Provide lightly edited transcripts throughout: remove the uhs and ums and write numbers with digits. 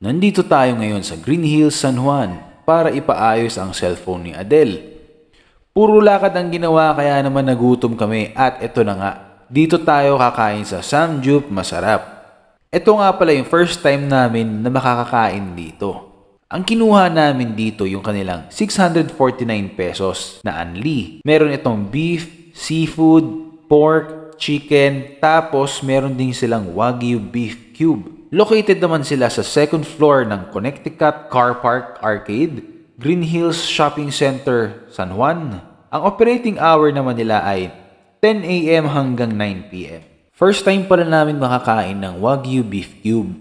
Nandito tayo ngayon sa Green Hills, San Juan para ipaayos ang cellphone ni Adele. Puro lakad ang ginawa kaya naman nagutom kami at eto na nga. Dito tayo kakain sa Samgyup Masarap. Ito nga pala yung first time namin na makakakain dito. Ang kinuha namin dito yung kanilang 649 pesos na unli. Meron itong beef, seafood, pork, chicken, tapos meron din silang Wagyu beef cube. Located naman sila sa second floor ng Connecticut Car Park Arcade, Green Hills Shopping Center, San Juan. Ang operating hour naman nila ay 10 a.m. hanggang 9 p.m. First time pala namin makakain ng Wagyu beef cube.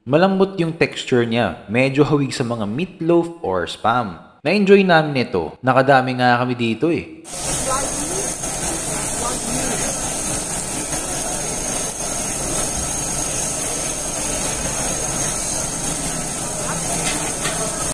Malambot yung texture niya, medyo hawig sa mga meatloaf or spam. Na-enjoy namin ito, nakadami nga kami dito eh.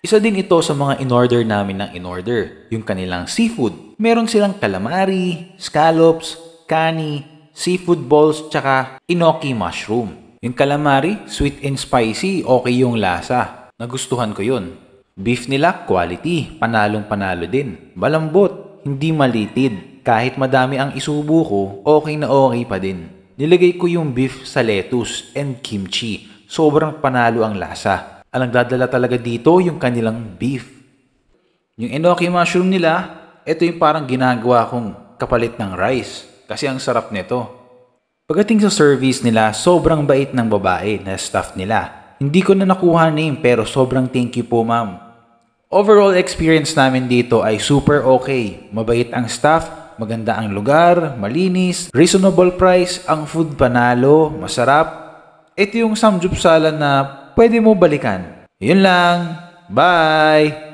Isa din ito sa mga in-order namin ng in-order, yung kanilang seafood. Meron silang calamari, scallops, kani, seafood balls, tsaka enoki mushroom. Yung calamari, sweet and spicy, okay yung lasa. Nagustuhan ko yun. Beef nila, quality, panalong-panalo din. Malambot, hindi malitid. Kahit madami ang isubo ko, okay na okay pa din. Nilagay ko yung beef sa lettuce and kimchi. Sobrang panalo ang lasa. Ang nagdadala talaga dito yung kanilang beef. Yung enoki mushroom nila, ito yung parang ginagawa kong kapalit ng rice. Kasi ang sarap nito. Pagdating sa service nila, sobrang bait ng babae na staff nila. Hindi ko na nakuha name pero sobrang thank you po ma'am. Overall experience namin dito ay super okay. Mabait ang staff, maganda ang lugar, malinis, reasonable price, ang food panalo, masarap. Ito yung samgyupsal na pwede mo balikan. Yun lang. Bye!